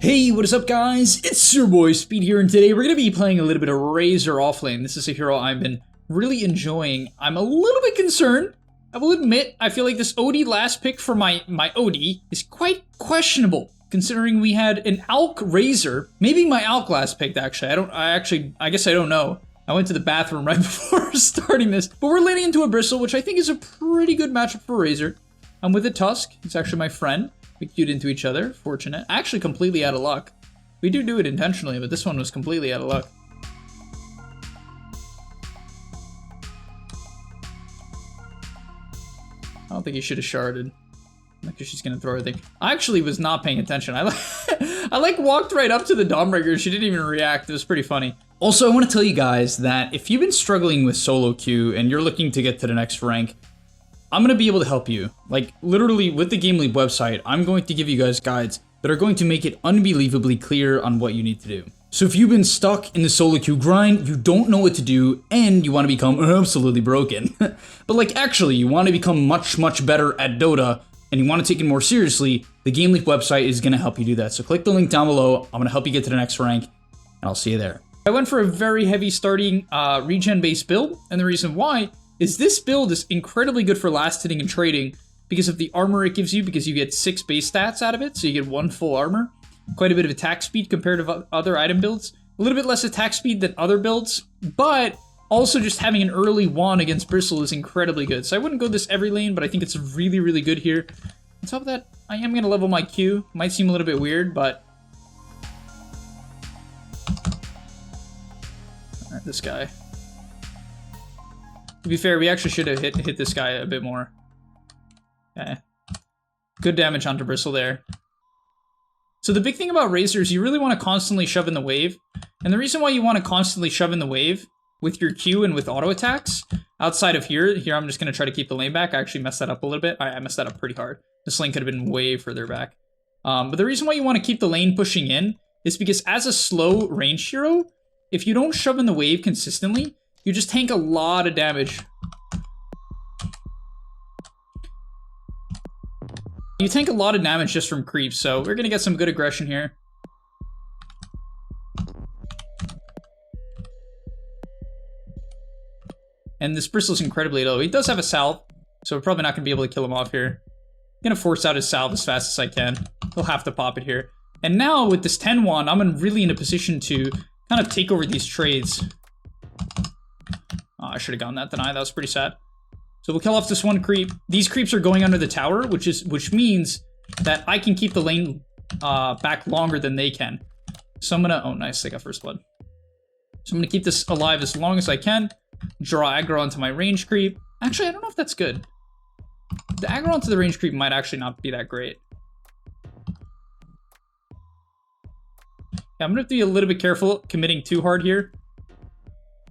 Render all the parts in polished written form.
Hey, what is up guys? It's your boy Speed here, and today we're going to be playing a little bit of Razor offlane. This is a hero I've been really enjoying. I'm a little bit concerned. I will admit, I feel like this OD last pick for my OD is quite questionable, considering we had an Alk Razor. Maybe my Alk last pick, actually. I guess I don't know. I went to the bathroom right before starting this. But we're landing into a Bristle, which I think is a pretty good matchup for Razor. I'm with a Tusk. He's actually my friend. We queued into each other. Fortunate. Actually completely out of luck. We do it intentionally, but this one was completely out of luck. I don't think he should have sharded. Because she's gonna throw everything. I actually was not paying attention. I walked right up to the Dawnbreaker. She didn't even react. It was pretty funny. Also, I want to tell you guys that if you've been struggling with solo queue and you're looking to get to the next rank, I'm going to be able to help you. Like, literally, with the gameleap website, I'm going to give you guys guides that are going to make it unbelievably clear on what you need to do. So if you've been stuck in the solo queue grind, you don't know what to do, and you want to become absolutely broken, but like, actually, you want to become much, much better at Dota, and you want to take it more seriously, the gameleap website is going to help you do that. So click the link down below. I'm going to help you get to the next rank, and I'll see you there. I went for a very heavy starting regen-based build, and the reason why is this build is incredibly good for last hitting and trading because of the armor it gives you, because you get 6 base stats out of it, so you get 1 full armor. Quite a bit of attack speed compared to other item builds. A little bit less attack speed than other builds, but also just having an early wand against Bristle is incredibly good. So I wouldn't go this every lane, but I think it's really, really good here. On top of that, I am going to level my Q. Might seem a little bit weird, but... Alright, this guy. To be fair, we actually should have hit this guy a bit more. Okay. Good damage onto Bristle there. So the big thing about Razor is you really want to constantly shove in the wave. And the reason why you want to constantly shove in the wave with your Q and with auto attacks, outside of here I'm just going to try to keep the lane back. I actually messed that up a little bit. I messed that up pretty hard. This lane could have been way further back. But the reason why you want to keep the lane pushing in is because as a slow range hero, if you don't shove in the wave consistently, you just tank a lot of damage. You tank a lot of damage just from creeps, so we're gonna get some good aggression here. And this Bristle's incredibly low. He does have a salve, so we're probably not gonna be able to kill him off here. I'm gonna force out his salve as fast as I can. He'll have to pop it here. And now with this 10 wand, I'm really in a position to kind of take over these trades. Oh, I should have gotten that deny. That was pretty sad. So we'll kill off this one creep. These creeps are going under the tower, which means that I can keep the lane back longer than they can. So I'm gonna... Oh, nice. They got first blood. So I'm gonna keep this alive as long as I can. Draw aggro onto my range creep. Actually, I don't know if that's good. The aggro onto the range creep might actually not be that great. Yeah, I'm gonna have to be a little bit careful committing too hard here.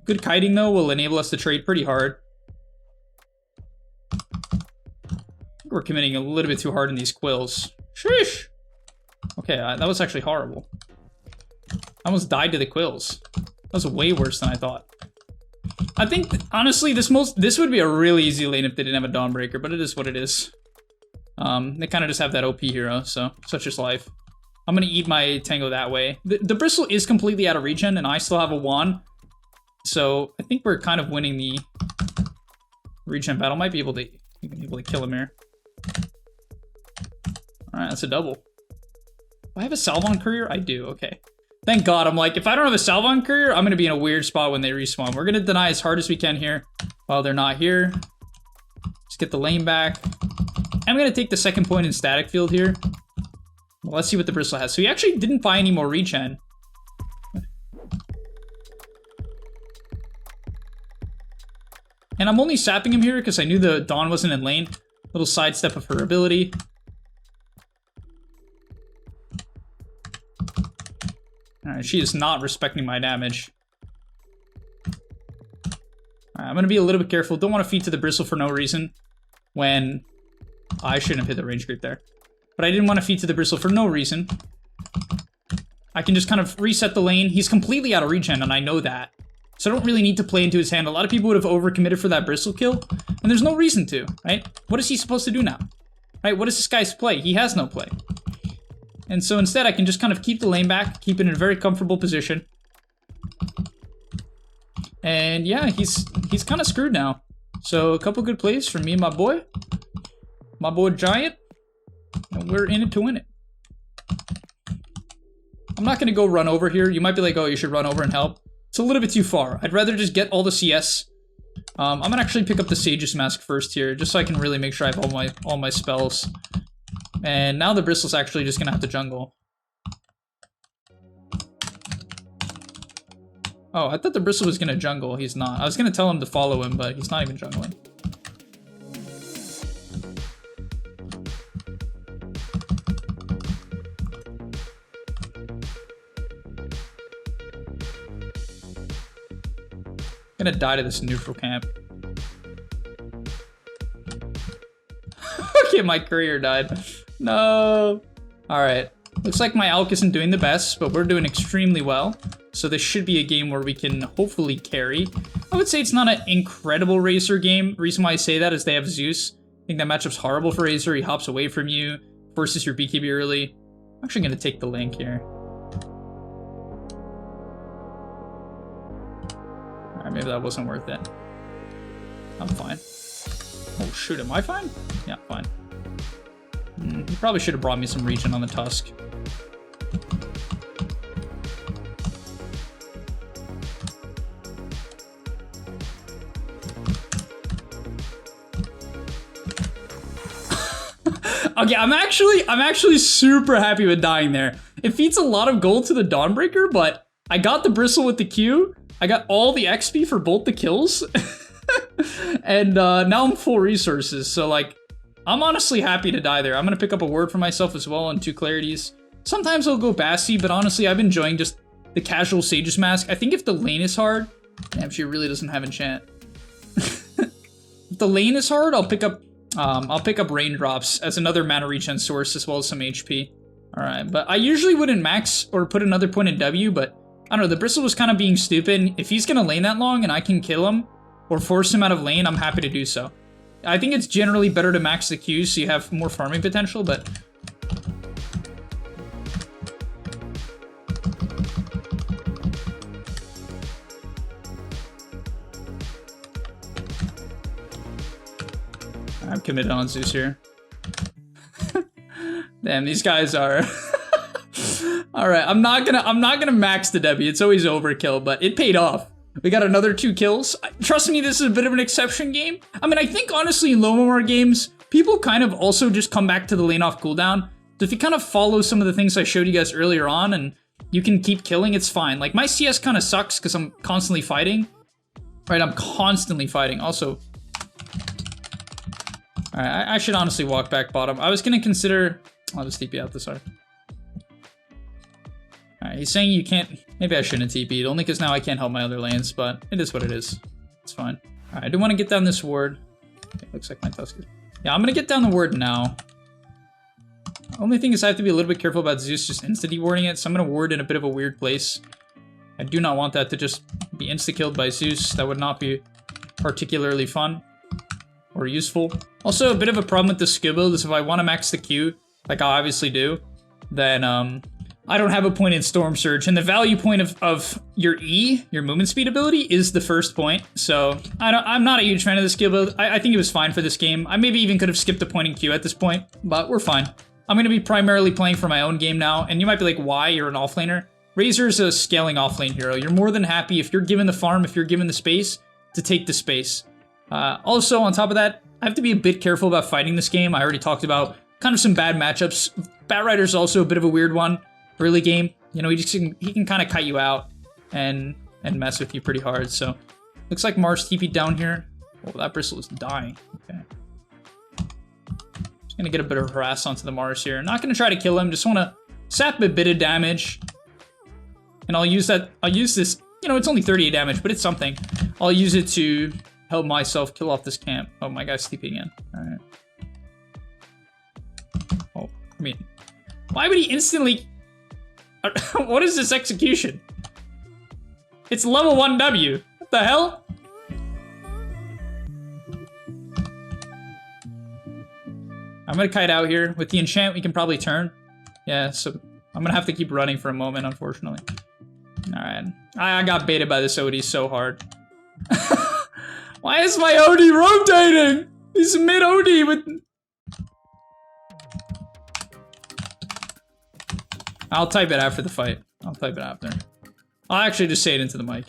Good kiting, though, will enable us to trade pretty hard. I think we're committing a little bit too hard in these quills. Sheesh! Okay, that was actually horrible. I almost died to the quills. That was way worse than I thought. I think, honestly, this would be a really easy lane if they didn't have a Dawnbreaker, but it is what it is. They kind of just have that OP hero, so such is life. I'm going to eat my Tango that way. The Bristle is completely out of regen, and I still have a wand. So I think we're kind of winning the regen battle. Might be able to kill him here. All right, that's a double. Do I have a Salvon Courier? I do. Okay. Thank God. I'm like, if I don't have a Salvon Courier, I'm gonna be in a weird spot when they respawn. We're gonna deny as hard as we can here while they're not here. Let's get the lane back. I'm gonna take the second point in static field here. Well, let's see what the Bristle has. So he actually didn't buy any more regen. And I'm only sapping him here because I knew the Dawn wasn't in lane. Little sidestep of her ability. Alright, she is not respecting my damage. Alright, I'm going to be a little bit careful. Don't want to feed to the Bristle for no reason. When I shouldn't have hit the range creep there. But I didn't want to feed to the Bristle for no reason. I can just kind of reset the lane. He's completely out of regen, and I know that. So I don't really need to play into his hand. A lot of people would have overcommitted for that Bristle kill, and there's no reason to, right? What is he supposed to do now? Right, what is this guy's play? He has no play. And so instead I can just kind of keep the lane back, keep it in a very comfortable position. And yeah, he's kind of screwed now. So a couple good plays from me and my boy Giant, and we're in it to win it. I'm not gonna go run over here. You might be like, oh, you should run over and help. It's a little bit too far. I'd rather just get all the CS. I'm gonna actually pick up the Sage's Mask first here, just so I can really make sure I have all my spells. And now the Bristle's actually just gonna have to jungle. Oh, I thought the Bristle was gonna jungle. He's not. I was gonna tell him to follow him, but he's not even jungling. I'm gonna die to this neutral camp. Okay, my courier died. No. Alright. Looks like my Alk isn't doing the best, but we're doing extremely well. So this should be a game where we can hopefully carry. I would say it's not an incredible Razor game. The reason why I say that is they have Zeus. I think that matchup's horrible for Razor. He hops away from you, forces your BKB early. I'm actually gonna take the link here. Alright, maybe that wasn't worth it. I'm fine. Oh shoot, am I fine? Yeah, fine. He probably should have brought me some regen on the Tusk. Okay, I'm actually super happy with dying there. It feeds a lot of gold to the Dawnbreaker, but I got the Bristle with the Q. I got all the XP for both the kills. And now I'm full resources, so like, I'm honestly happy to die there. I'm gonna pick up a word for myself as well and 2 clarities. Sometimes I'll go Bassy, but honestly, I've been enjoying just the casual Sage's Mask. I think if the lane is hard, damn, she really doesn't have enchant. If the lane is hard, I'll pick up Raindrops as another mana regen source as well as some HP. All right, but I usually wouldn't max or put another point in W, but I don't know, the Bristle was kind of being stupid. If he's gonna lane that long and I can kill him or force him out of lane, I'm happy to do so. I think it's generally better to max the Q so you have more farming potential, but... I'm committed on Zeus here. Damn, these guys are... Alright, I'm not gonna max the W. It's always overkill, but it paid off. We got another 2 kills. Trust me, this is a bit of an exception game. I mean, I think honestly in Lomomar games, people kind of also just come back to the lane off cooldown. So if you kind of follow some of the things I showed you guys earlier on and you can keep killing, it's fine. Like my CS kind of sucks because I'm constantly fighting. Right, I'm constantly fighting. Also, alright, I should honestly walk back bottom. I was gonna consider, I'll just TP out this side. Alright, he's saying you can't... Maybe I shouldn't have TP'd, only because now I can't help my other lanes, but it is what it is. It's fine. Alright, I do want to get down this ward. Okay, looks like my Tusk is... Yeah, I'm gonna get down the ward now. Only thing is I have to be a little bit careful about Zeus just insta-dewarding it, so I'm gonna ward in a bit of a weird place. I do not want that to just be insta-killed by Zeus. That would not be particularly fun or useful. Also, a bit of a problem with the skill build is if I want to max the Q, like I obviously do, then I don't have a point in Storm Surge, and the value point of your E, your movement speed ability, is the first point. So I'm not a huge fan of the skill build. I think it was fine for this game. I maybe even could have skipped the point in Q at this point, but we're fine. I'm going to be primarily playing for my own game now, and you might be like, why? You're an offlaner. Razor's a scaling offlane hero. You're more than happy if you're given the farm, if you're given the space, to take the space. Also, on top of that, I have to be a bit careful about fighting this game. I already talked about kind of some bad matchups. Batrider's also a bit of a weird one. Early game, you know, he can kind of cut you out and mess with you pretty hard. So looks like Mars TP'd down here. Oh, that Bristle is dying. Okay, just gonna get a bit of harass onto the Mars here. Not gonna try to kill him. Just want to sap a bit of damage, and I'll use that. I'll use this. You know, it's only 38 damage, but it's something. I'll use it to help myself kill off this camp. Oh, my guy's TPing in. All right. Oh, I mean, why would he instantly? What is this execution? It's level 1 W. What the hell? I'm gonna kite out here. With the enchant, we can probably turn. Yeah, so I'm gonna have to keep running for a moment, unfortunately. Alright. I got baited by this OD so hard. Why is my OD rotating? He's mid OD with... I'll type it after the fight. I'll type it after. I'll actually just say it into the mic.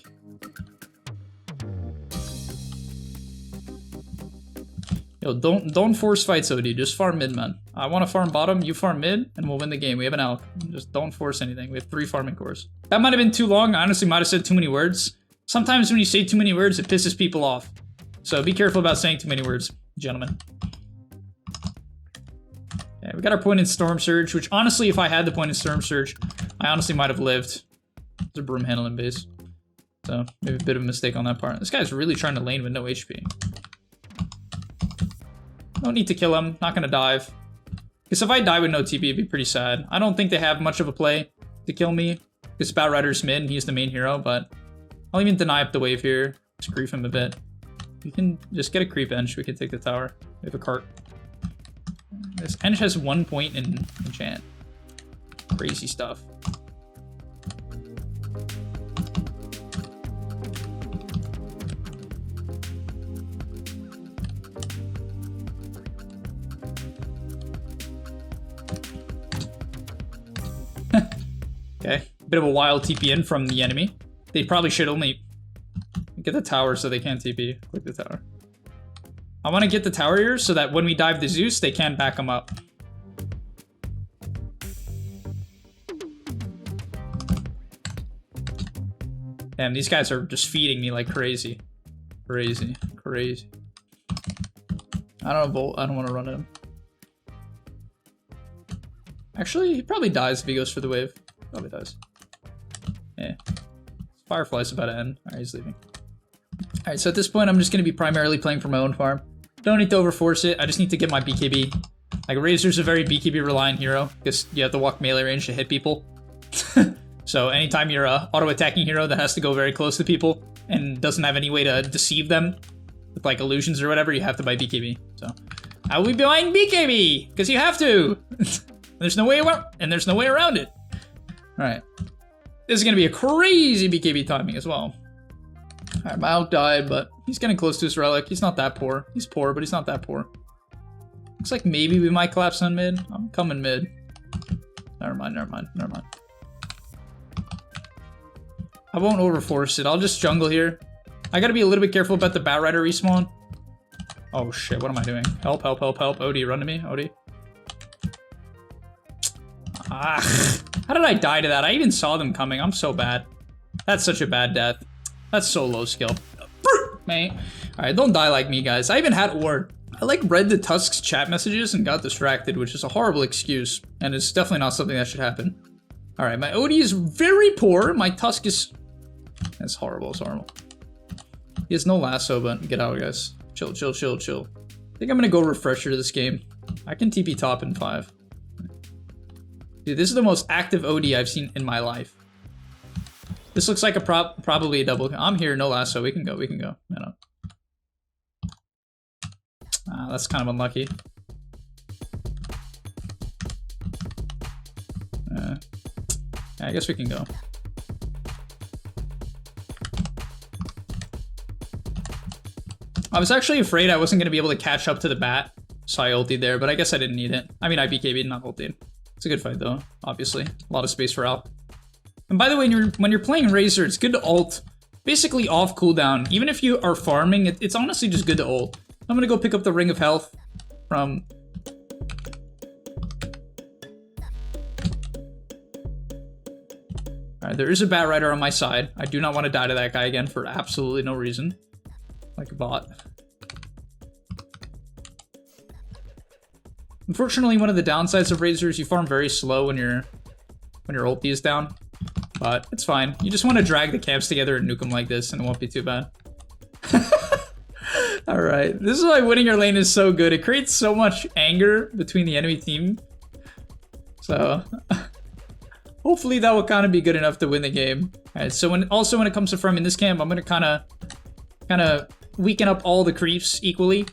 Yo, don't force fights, OD. Just farm mid, man. I want to farm bottom, you farm mid, and we'll win the game. We have an alch. Just don't force anything. We have 3 farming cores. That might have been too long. I honestly might have said too many words. Sometimes when you say too many words, it pisses people off. So be careful about saying too many words, gentlemen. Yeah, we got our point in Storm Surge, which honestly, if I had the point in Storm Surge, I honestly might have lived. It's a broom handling base. So maybe a bit of a mistake on that part. This guy's really trying to lane with no HP. No need to kill him. Not gonna dive. Because if I die with no TP, it'd be pretty sad. I don't think they have much of a play to kill me. Because Spout Rider's mid, and he's the main hero, but I'll even deny up the wave here. Just grief him a bit. We can just get a creep Ench. We can take the tower. We have a cart. This Ench has 1 point in enchant. Crazy stuff. Okay, bit of a wild TP in from the enemy. They probably should only get the tower so they can't TP. Click the tower. I want to get the tower here so that when we dive the Zeus, they can back him up. Damn, these guys are just feeding me like crazy. Crazy. Crazy. I don't know, Bolt. I don't want to run at him. Actually, he probably dies if he goes for the wave. Probably dies. Yeah. Firefly's about to end. Alright, he's leaving. Alright, so at this point, I'm just going to be primarily playing for my own farm. Don't need to overforce it. I just need to get my BKB. Like, Razor's a very BKB-reliant hero, because you have to walk melee range to hit people. So anytime you're a auto-attacking hero that has to go very close to people and doesn't have any way to deceive them with, like, illusions or whatever, you have to buy BKB. So I will be buying BKB, because you have to! There's no way around, and there's no way around it. Alright. This is going to be a crazy BKB timing as well. Alright, my Alch died, but he's getting close to his relic. He's not that poor. He's poor, but he's not that poor. Looks like maybe we might collapse on mid. I'm coming mid. Never mind, never mind, never mind. I won't overforce it. I'll just jungle here. I gotta be a little bit careful about the Bat Rider respawn. Oh shit, what am I doing? Help, help, help, help. OD, run to me, OD. Ah, how did I die to that? I even saw them coming. I'm so bad. That's such a bad death. That's so low skill. Mate. Alright, don't die like me, guys. I even had a ward. I like read the Tusk's chat messages and got distracted, which is a horrible excuse. And it's definitely not something that should happen. Alright, my OD is very poor. My Tusk is... That's horrible, it's horrible. He has no lasso, but get out, guys. Chill, chill, chill, chill. I think I'm gonna go refresher to this game. I can TP top in 5. Dude, this is the most active OD I've seen in my life. This looks like a probably a double. I'm here, no lasso. We can go, we can go. No. Ah, that's kind of unlucky. Yeah, I guess we can go. I was actually afraid I wasn't going to be able to catch up to the bat, so I ultied there, but I guess I didn't need it. I mean, I BKB'd, not ultied. It's a good fight, though, obviously. A lot of space for Alch. And by the way, when you're playing Razor, it's good to ult basically off cooldown. Even if you are farming, it's honestly just good to ult. I'm going to go pick up the Ring of Health from... Alright, there is a Bat Rider on my side. I do not want to die to that guy again for absolutely no reason. Like a bot. Unfortunately, one of the downsides of Razor is you farm very slow when your ulti is down. But it's fine. You just want to drag the camps together and nuke them like this, and it won't be too bad. Alright, this is why winning your lane is so good. It creates so much anger between the enemy team. So, hopefully that will kind of be good enough to win the game. Alright, so when it comes to farming this camp, I'm going to kind of weaken up all the creeps equally.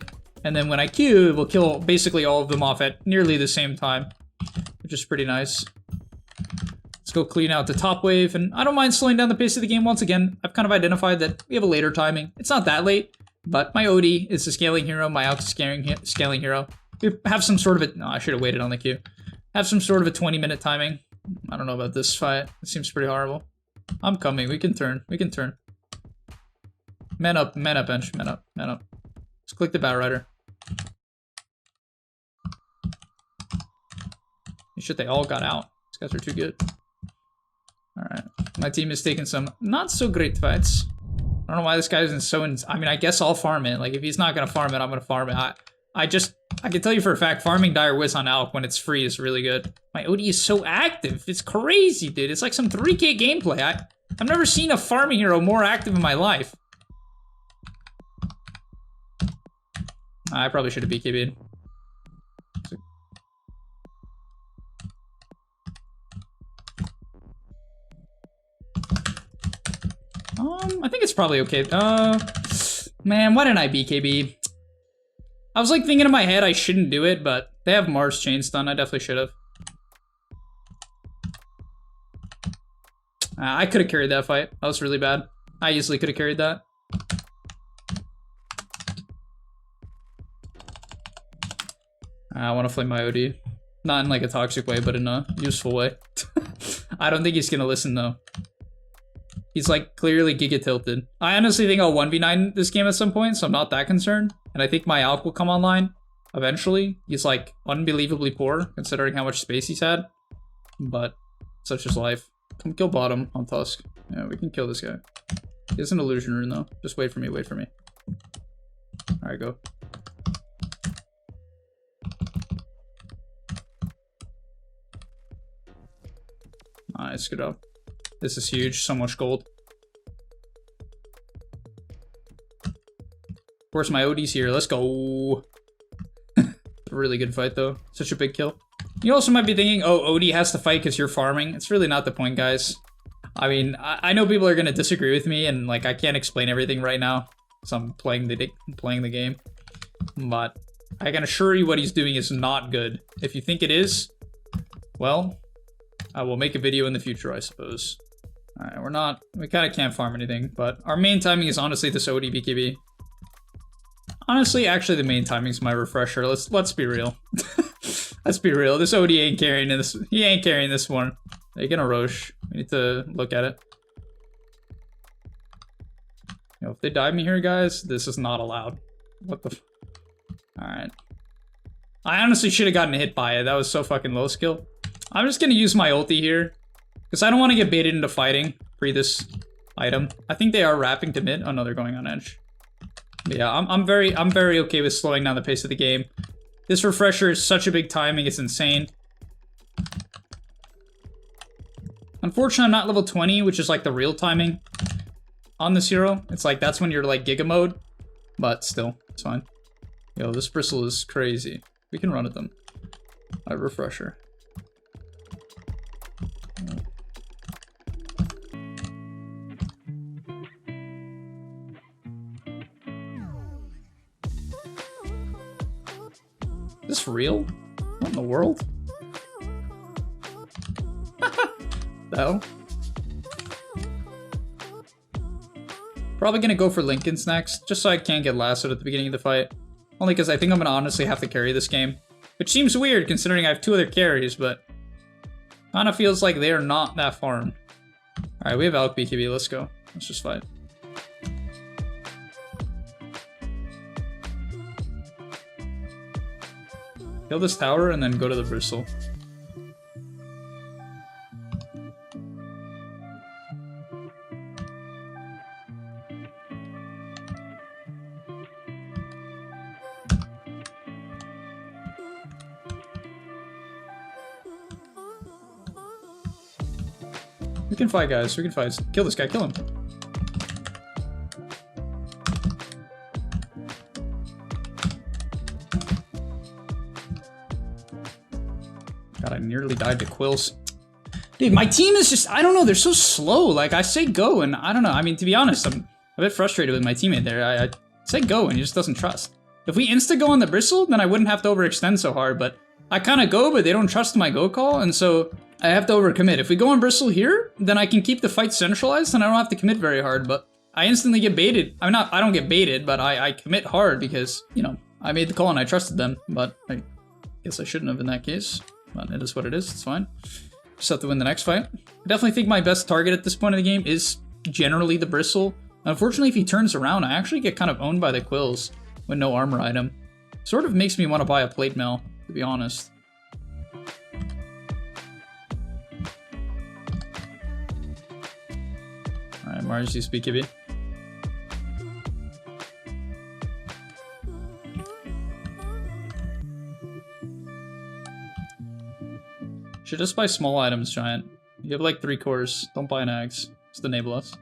And then when I Q, it will kill basically all of them off at nearly the same time. which is pretty nice. Let's go clean out the top wave, and I don't mind slowing down the pace of the game. Once again, I've kind of identified that we have a later timing. It's not that late, but my OD is a scaling hero, my Alk is a scaling hero. We have some sort of a... No, I should have waited on the queue. Have some sort of a 20-minute timing. I don't know about this fight. It seems pretty horrible. I'm coming. We can turn. We can turn. Man up, bench. Man up, man up. Let's click the Bat Rider. Shit, they all got out. These guys are too good. Alright. My team is taking some not so great fights. I don't know why this guy isn't so... I mean, I guess I'll farm it. Like, if he's not gonna farm it, I'm gonna farm it. I can tell you for a fact, farming Dire Wiz on Alk when it's free is really good. My OD is so active. It's crazy, dude. It's like some 3K gameplay. I've never seen a farming hero more active in my life. I probably should have BKB'd. I think it's probably okay. Man, why didn't I BKB? I was like thinking in my head I shouldn't do it, but they have Mars chain stun. I definitely should have. I could have carried that fight. That was really bad. I easily could have carried that. I want to flame my OD. Not in like a toxic way, but in a useful way. I don't think he's gonna listen though. He's like clearly giga tilted. I honestly think I'll 1v9 this game at some point, so I'm not that concerned. And I think my Alk will come online eventually. He's like unbelievably poor considering how much space he's had. But such is life. Come kill bottom on Tusk. Yeah, we can kill this guy. He has an illusion rune though. Just wait for me, wait for me. Alright, go. Nice, good job. This is huge, so much gold. Of course, my OD's here. Let's go. A really good fight, though. Such a big kill. You also might be thinking, oh, OD has to fight because you're farming. It's really not the point, guys. I mean, I know people are going to disagree with me, and like I can't explain everything right now because I'm playing the game. But I can assure you what he's doing is not good. If you think it is, well, I will make a video in the future, I suppose. Alright, we kind of can't farm anything, but our main timing is honestly this OD BKB. Honestly, actually the main timing is my refresher. Let's be real. Let's be real. This OD ain't carrying this. He ain't carrying this one. They're gonna Roche. We need to look at it. You know, if they dive me here, guys, this is not allowed. What the Alright. I honestly should have gotten hit by it. That was so fucking low skill. I'm just gonna use my ulti here. Because I don't want to get baited into fighting pre this item. I think they are wrapping to mid. Oh no, they're going on edge. But yeah, I'm very okay with slowing down the pace of the game. This refresher is such a big timing, it's insane. Unfortunately, I'm not level 20, which is like the real timing on this hero. It's like that's when you're like Giga mode. But still, it's fine. Yo, this bristle is crazy. We can run at them. A refresher. Is this real? What in the world? No. Probably gonna go for Lincoln's next, just so I can't get lassoed at the beginning of the fight. Only because I think I'm gonna honestly have to carry this game. Which seems weird considering I have 2 other carries, but kinda feels like they are not that farmed. Alright, we have Alk BKB, let's go. Let's just fight. Kill this tower and then go to the bristle. We can fight, guys. We can fight. Kill this guy. Kill him. God, I nearly died to Quills. Dude, my team is just, I don't know, they're so slow. Like, I say go, and I don't know. I mean, to be honest, I'm a bit frustrated with my teammate there. I say go, and he just doesn't trust. If we insta-go on the bristle, then I wouldn't have to overextend so hard, but I kind of go, but they don't trust my go call, and so I have to overcommit. If we go on Bristle here, then I can keep the fight centralized, and I don't have to commit very hard, but I instantly get baited. I don't get baited, but I commit hard because, you know, I made the call and I trusted them, but I guess I shouldn't have in that case. But it is what it is, it's fine. Just have to win the next fight. I definitely think my best target at this point of the game is generally the Bristle. Unfortunately, if he turns around, I actually get kind of owned by the Quills with no armor item. Sort of makes me want to buy a plate mail, to be honest. Alright, Mars, you speak BKB. Should just buy small items, Giant. You have like 3 cores. Don't buy an axe. Just enable us.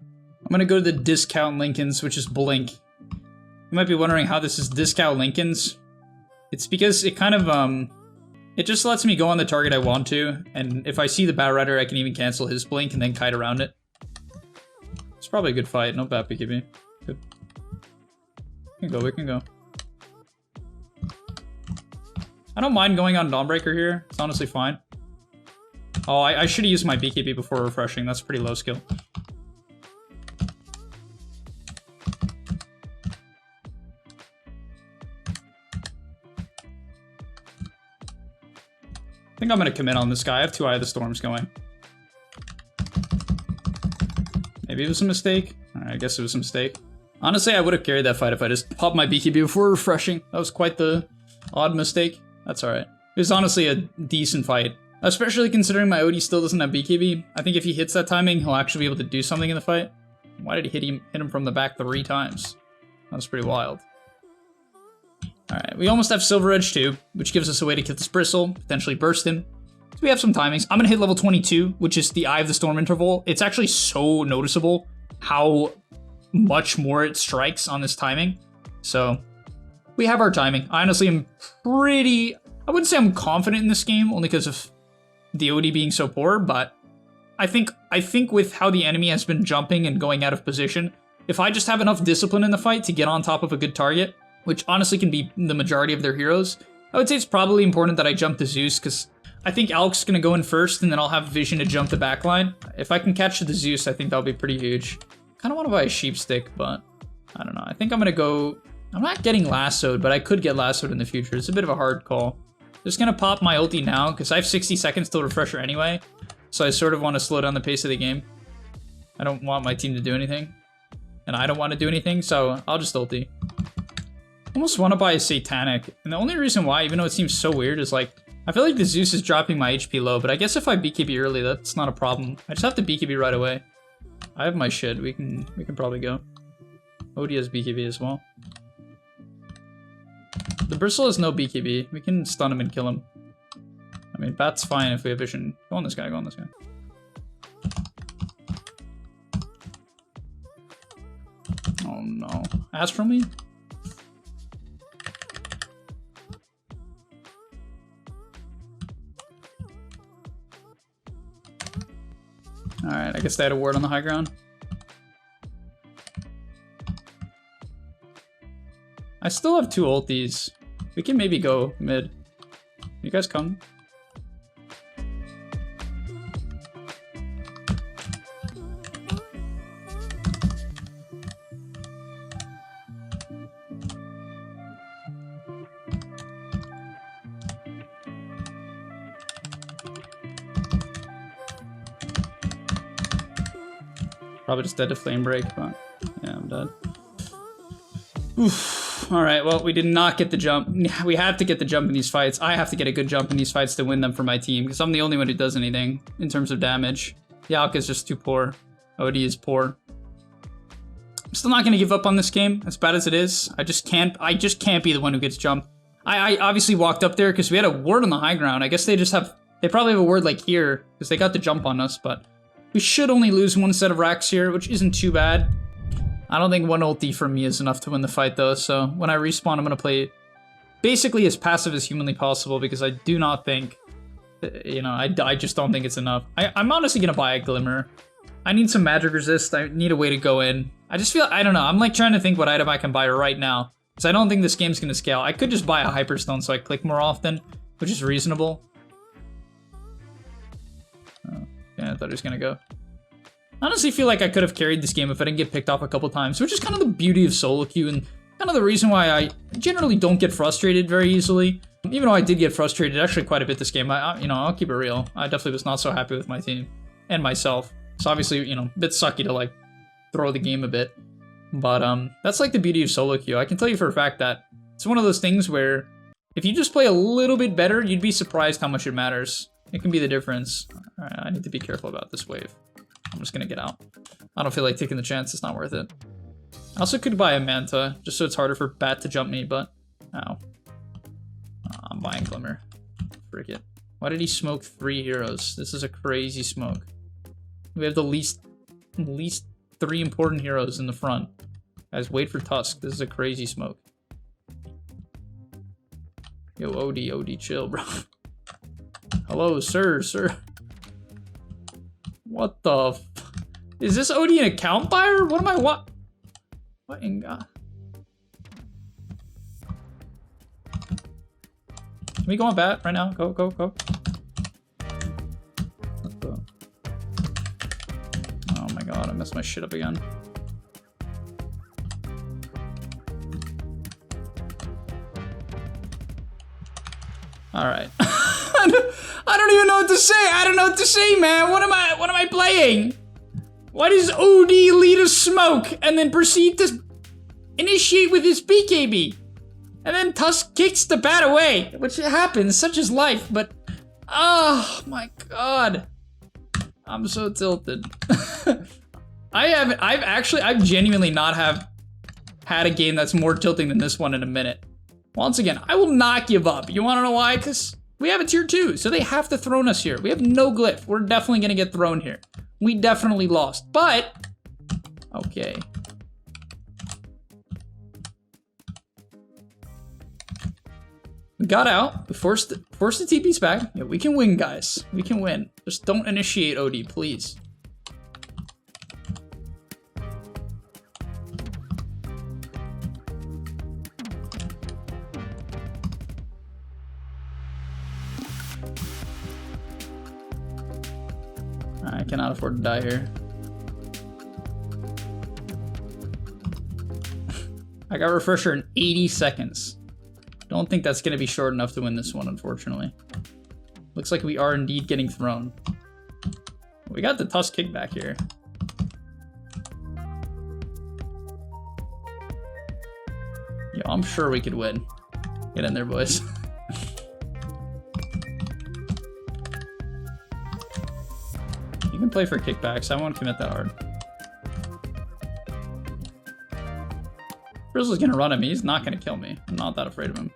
I'm gonna go to the discount Lincolns, which is Blink. You might be wondering how this is discount Lincolns. It's because it kind of, it just lets me go on the target I want to, and if I see the Batrider, I can even cancel his Blink and then kite around it. It's probably a good fight. No bad BKB. Good. We can go. I don't mind going on Dawnbreaker here. It's honestly fine. Oh, I should have used my BKB before refreshing. That's pretty low skill. I think I'm going to commit on this guy. I have 2 Eye of the Storms going. Maybe it was a mistake. Alright, I guess it was a mistake. Honestly, I would have carried that fight if I just popped my BKB before refreshing. That was quite the odd mistake. That's alright. It was honestly a decent fight. Especially considering my OD still doesn't have BKB. I think if he hits that timing, he'll actually be able to do something in the fight. Why did he hit him from the back 3 times? That was pretty wild. Alright, we almost have Silver Edge too, which gives us a way to kill this Bristle, potentially burst him. So we have some timings. I'm gonna hit level 22, which is the Eye of the Storm interval. It's actually so noticeable how much more it strikes on this timing. So we have our timing. I honestly am pretty... I wouldn't say I'm confident in this game, only because of the OD being so poor, but I think with how the enemy has been jumping and going out of position, if I just have enough discipline in the fight to get on top of a good target, which honestly can be the majority of their heroes, I would say it's probably important that I jump the Zeus, because I think Alk's going to go in first, and then I'll have vision to jump the backline. If I can catch the Zeus, I think that'll be pretty huge. Kind of want to buy a sheep stick, but I don't know. I think I'm going to go... I'm not getting lassoed, but I could get lassoed in the future. It's a bit of a hard call. Just going to pop my ulti now, because I have 60 seconds till refresher anyway, so I sort of want to slow down the pace of the game. I don't want my team to do anything, and I don't want to do anything, so I'll just ulti. Almost want to buy a Satanic, and the only reason why, even though it seems so weird, is like, I feel like the Zeus is dropping my HP low, but I guess if I BKB early, that's not a problem. I just have to BKB right away. I have my shit, we can probably go. OD has BKB as well. The Bristle has no BKB. We can stun him and kill him. I mean, Bat's fine if we have vision. Go on this guy, go on this guy. Oh no. Astral me? Alright, I guess they had a ward on the high ground. I still have 2 ultis. We can maybe go mid. You guys come? Probably just dead to flame break, but yeah, I'm dead. Oof. Alright, well, we did not get the jump. We have to get the jump in these fights. I have to get a good jump in these fights to win them for my team, because I'm the only one who does anything in terms of damage. Yalk is just too poor. OD is poor. I'm still not going to give up on this game, as bad as it is. I just can't be the one who gets jumped. I obviously walked up there because we had a ward on the high ground. I guess they probably have a ward like here, because they got the jump on us, but we should only lose 1 set of racks here, which isn't too bad. I don't think 1 ulti from me is enough to win the fight though, so when I respawn I'm going to play basically as passive as humanly possible, because I do not think, you know, I just don't think it's enough. I'm honestly going to buy a Glimmer. I need some magic resist, I need a way to go in. I just feel, I don't know, I'm like trying to think what item I can buy right now, because I don't think this game's going to scale. I could just buy a Hyperstone so I click more often, which is reasonable. Oh, yeah, I thought he was gonna go. I honestly feel like I could have carried this game if I didn't get picked off a couple times, which is kind of the beauty of solo queue and kind of the reason why I generally don't get frustrated very easily. Even though I did get frustrated actually quite a bit this game, you know, I'll keep it real. I definitely was not so happy with my team and myself. So obviously, you know, a bit sucky to like throw the game a bit. But that's like the beauty of solo queue. I can tell you for a fact that it's one of those things where if you just play a little bit better, you'd be surprised how much it matters. It can be the difference. All right, I need to be careful about this wave. I'm just gonna get out. I don't feel like taking the chance. It's not worth it. I also could buy a Manta, just so it's harder for Bat to jump me, but... Ow. I'm buying Glimmer. Frick it. Why did he smoke 3 heroes? This is a crazy smoke. We have the least 3 important heroes in the front. Guys, wait for Tusk. This is a crazy smoke. Yo, OD, chill, bro. Hello, sir. What the f... Is this OD an account buyer? What am I, what in God? Can we go on Bat right now? Go. Oh my God, I messed my shit up again. All right. I don't even know what to say. I don't know what to say, man. What am I playing? Why does OD lead a smoke and then proceed to initiate with his BKB? And then Tusk kicks the Bat away, which happens, such is life, but oh my God. I'm so tilted. I've genuinely not had a game that's more tilting than this one in a minute. Once again, I will not give up. You wanna know why? Because we have a tier 2, so they have to throw us here. We have no glyph. We're definitely gonna get thrown here. We definitely lost, but okay. We got out. We forced the TPs back. Yeah, we can win, guys. We can win. Just don't initiate OD, please. I cannot afford to die here. I got refresher in 80 seconds. Don't think that's going to be short enough to win this one, unfortunately. Looks like we are indeed getting thrown. We got the Tusk kickback here. Yo, I'm sure we could win. Get in there, boys. You can play for kickbacks. I won't commit that hard. Grizzly's gonna run at me. He's not gonna kill me. I'm not that afraid of him.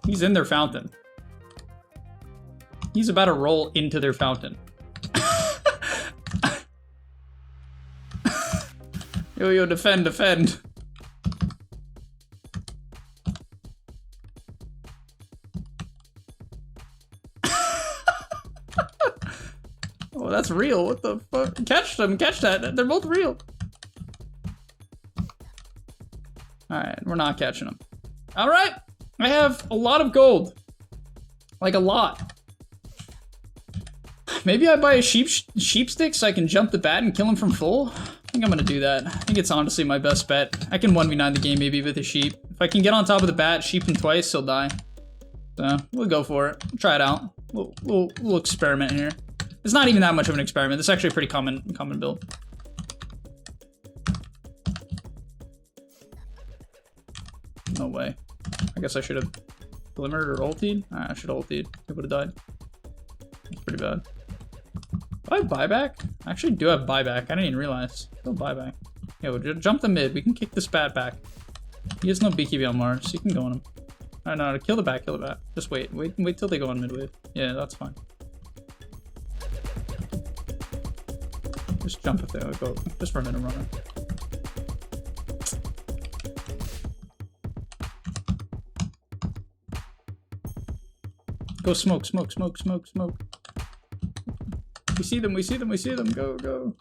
He's in their fountain. He's about to roll into their fountain. Yo, defend. Oh, that's real. What the fuck? Catch them. Catch that. They're both real. Alright, we're not catching them. Alright, I have a lot of gold. Like a lot. Maybe I buy a sheep stick so I can jump the Bat and kill him from full? I think I'm gonna do that. I think it's honestly my best bet. I can 1v9 the game maybe with a sheep. If I can get on top of the Bat, sheep him twice, he'll die. So, we'll go for it. Try it out. We'll experiment here. It's not even that much of an experiment. This is actually a pretty common build. No way. I guess I should have glimmered or ultied. I should have ultied. It would have died. That's pretty bad. Do I have buyback? I actually do have buyback. I didn't even realize. Still buyback. Yo, jump the mid. We can kick this Bat back. He has no BKB on Mars, so you can go on him. Alright, no, kill the Bat, Just wait till they go on mid wave. Yeah, that's fine. Just jump if they go. Just run in and run. Go smoke. We see them. Go.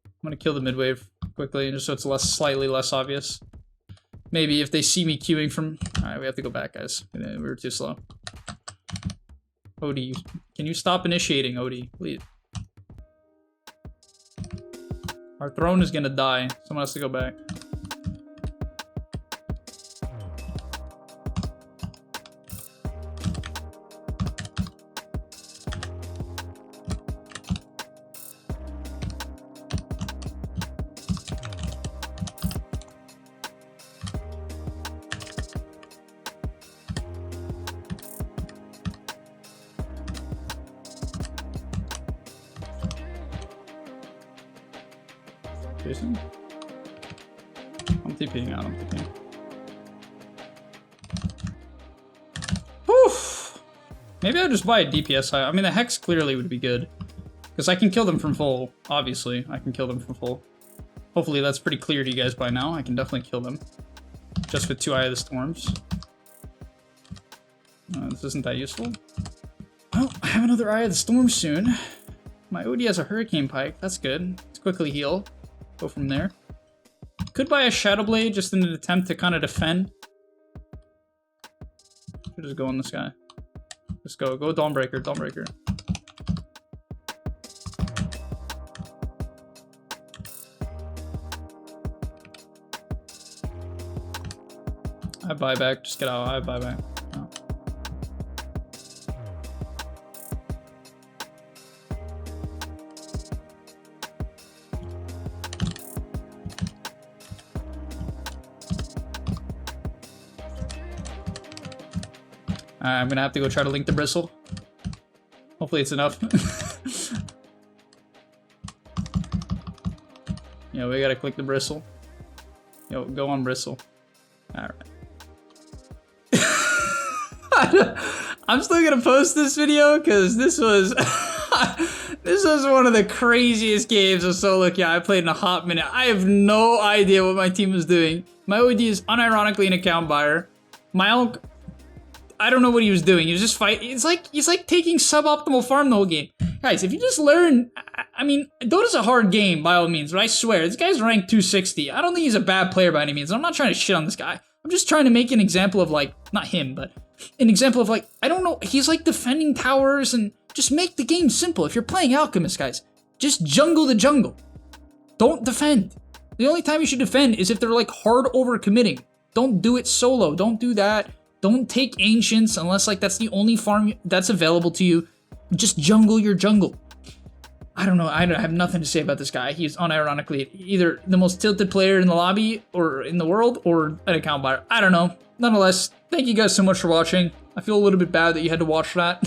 I'm gonna kill the mid wave quickly, just so it's slightly less obvious. Maybe if they see me queuing from... Alright, we have to go back, guys. We were too slow. Odie, can you stop initiating, Odie, please? Our throne is gonna die. Someone has to go back. Jason? I'm TPing out, I'm TPing. Whew! Maybe I'll just buy a DPS high. I mean, the Hex clearly would be good. Because I can kill them from full, obviously. I can kill them from full. Hopefully that's pretty clear to you guys by now. I can definitely kill them. Just with 2 Eye of the Storms. This isn't that useful. Well, I have another Eye of the Storm soon. My OD has a Hurricane Pike. That's good. Let's quickly heal. Go from there. Could buy a Shadow Blade just in an attempt to kind of defend. Should just go on this guy. Let's go. Go Dawnbreaker. Dawnbreaker. I have buyback. Just get out. I have buyback. Oh. I'm gonna have to go try to link the bristle. Hopefully it's enough. Yeah, we gotta click the bristle. Yo, go on bristle. Alright. I'm still gonna post this video because this was this was one of the craziest games of solo queue I played in a hot minute. I have no idea what my team was doing. My OD is unironically an account buyer. My own, I don't know what he was doing. He was just fighting. It's like he's like taking suboptimal farm the whole game. Guys, if you just learn, I mean, Dota's a hard game by all means, but I swear this guy's ranked 260. I don't think he's a bad player by any means. I'm not trying to shit on this guy. I'm just trying to make an example of like, not him, but an example of like, I don't know, he's like defending towers and just make the game simple. If you're playing Alchemist, guys, just jungle the jungle. Don't defend. The only time you should defend is if they're like hard overcommitting. Don't do it solo. Don't do that. Don't take Ancients unless like that's the only farm that's available to you. Just jungle your jungle. I don't know. I have nothing to say about this guy. He's unironically either the most tilted player in the lobby or in the world or an account buyer. I don't know. Nonetheless, thank you guys so much for watching. I feel a little bit bad that you had to watch that.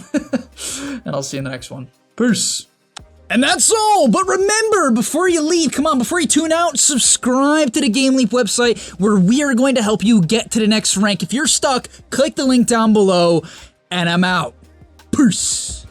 And I'll see you in the next one. Peace. And that's all, but remember, before you leave, come on, before you tune out, subscribe to the GameLeap website where we are going to help you get to the next rank. If you're stuck, click the link down below, and I'm out. Peace.